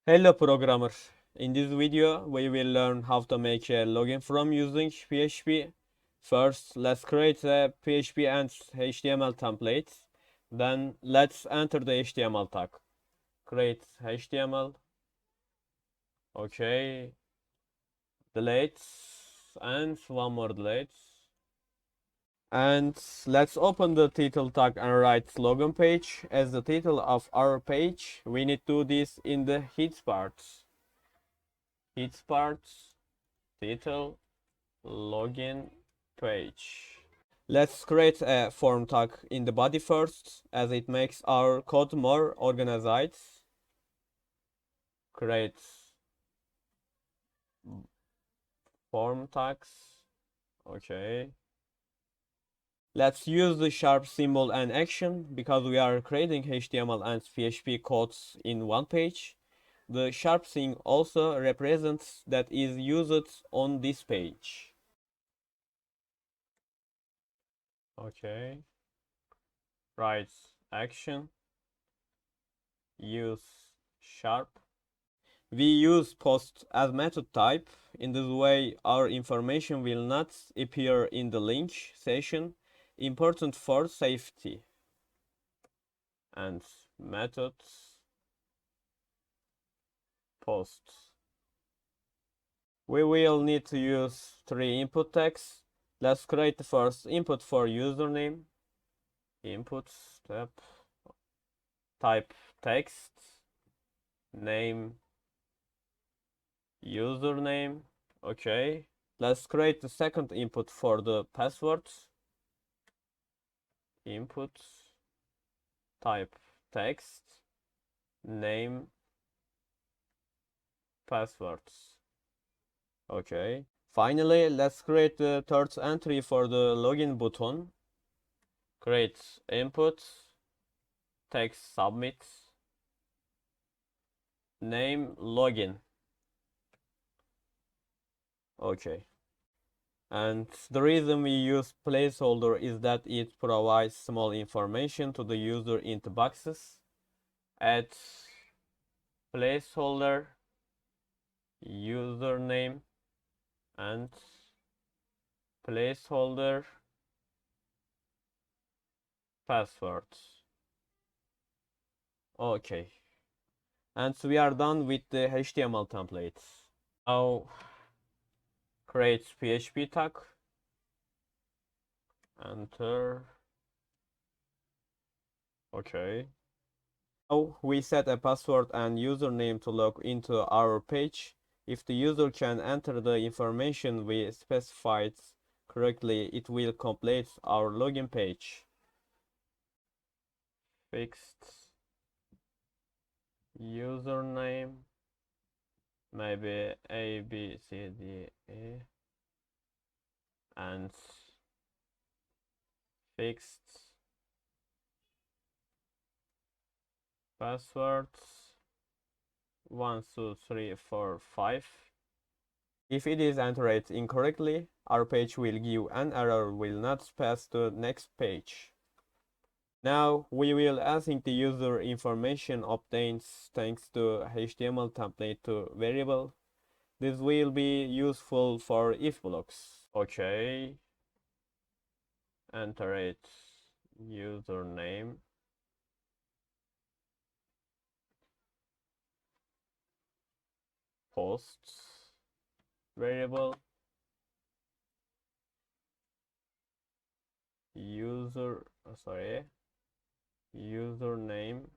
Hello programmer. In this video we will learn how to make a login form using PHP. First, let's create a PHP and HTML template. Then let's enter the HTML tag. Create HTML. Okay. Delete. And one more delete. And let's open the title tag and write login page as the title of our page. We need to do this in the head parts. Head parts. Title, login page. Let's create a form tag in the body first, as it makes our code more organized. Create form tags. Okay. Let's use the sharp symbol and action because we are creating HTML and PHP codes in one page. The sharp thing also represents that is used on this page. Okay. Write action. Use sharp. We use post as method type. In this way, our information will not appear in the link session. Important for safety. And methods post. We will need to use 3 input tags. Let's create the first input for username. Input step. Type text. Name. Username. Okay. Let's create the second input for the passwords. Input. Type text. Name. Passwords. Okay. Finally, let's create the third entry for the login button. Create input. Text submit. Name login. Okay. And the reason we use placeholder is that it provides small information to the user in the boxes. Add placeholder, username, and placeholder password. Okay. And we are done with the HTML templates. Now create PHP tag. Enter. Okay. Now we set a password and username to log into our page. If the user can enter the information we specified correctly, it will complete our login page. Fixed username, maybe A, B, C, D, E, and fixed passwords 1, 2, 3, 4, 5. If it is entered incorrectly, our page will give an error, will not pass to the next page. Now we will async the user information obtained thanks to HTML template to variable. This will be useful for if blocks. Okay. Enter it username. Posts variable. Username.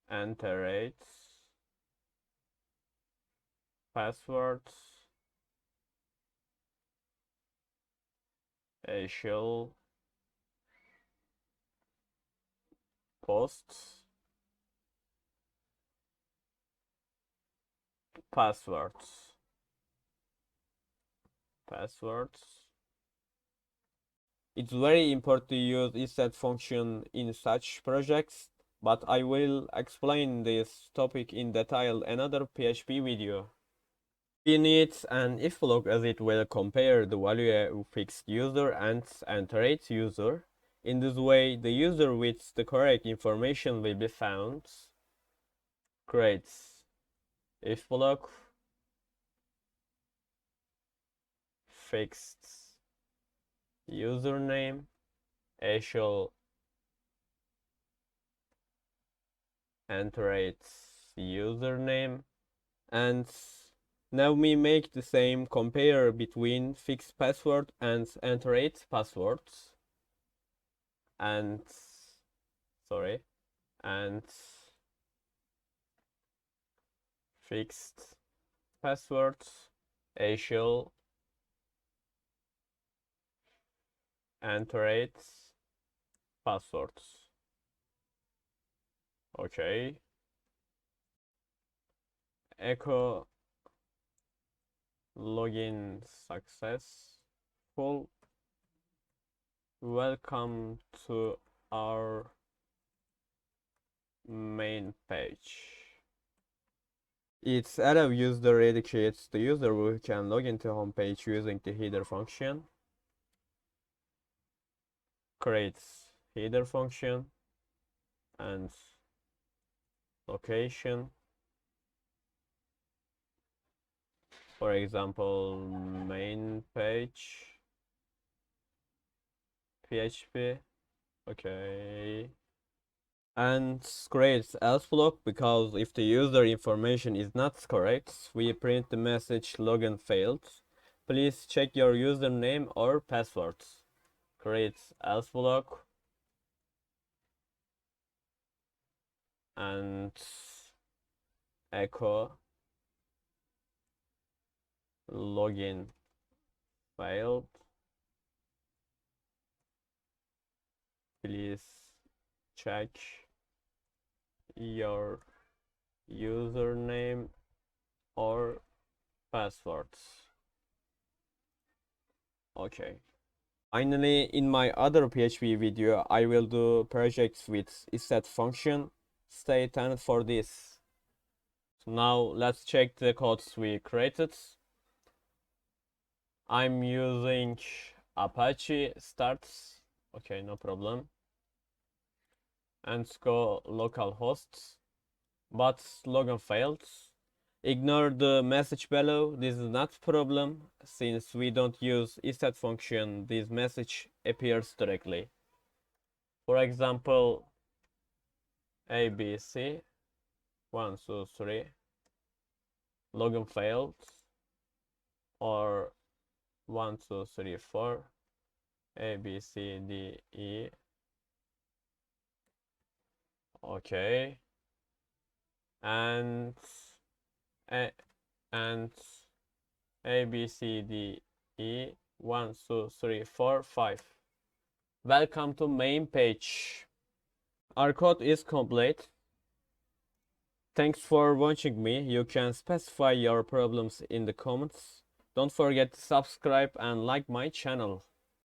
Enter it. Passwords. A shell. Posts. Passwords. It's very important to use isset function in such projects, but I will explain this topic in detail in another PHP video. We need an if block as it will compare the value of fixed user and enter its user. In this way, the user with the correct information will be found. Creates if block, fixed username, shall enter username, and now we make the same compare between fixed password and enter passwords, and sorry, and fixed passwords shall enter passwords. Okay. Echo login successful. Welcome to our main page. It's allow user indicates the user who can log into homepage using the header function. Creates header function and location. For example, main page PHP. Okay. And creates else block because if the user information is not correct, we print the message login failed. Please check your username or passwords. Creates else block and echo login failed. Please check your username or passwords. Okay. Finally, in my other PHP video, I will do projects with isset function. Stay tuned for this. So now let's check the codes we created. I'm using Apache starts. Okay, no problem. And go localhost, but login failed. Ignore the message below. This is not a problem. Since we don't use isset function, this message appears directly. For example, ABC 1, 2, 3 login failed, or 1, 2, 3, 4 A, B, C, D, E. Okay. And A, B, C, D, E, 1, 2, 3, 4, 5. Welcome to main page. Our code is complete. Thanks for watching me. You can specify your problems in the comments. Don't forget to subscribe and like my channel.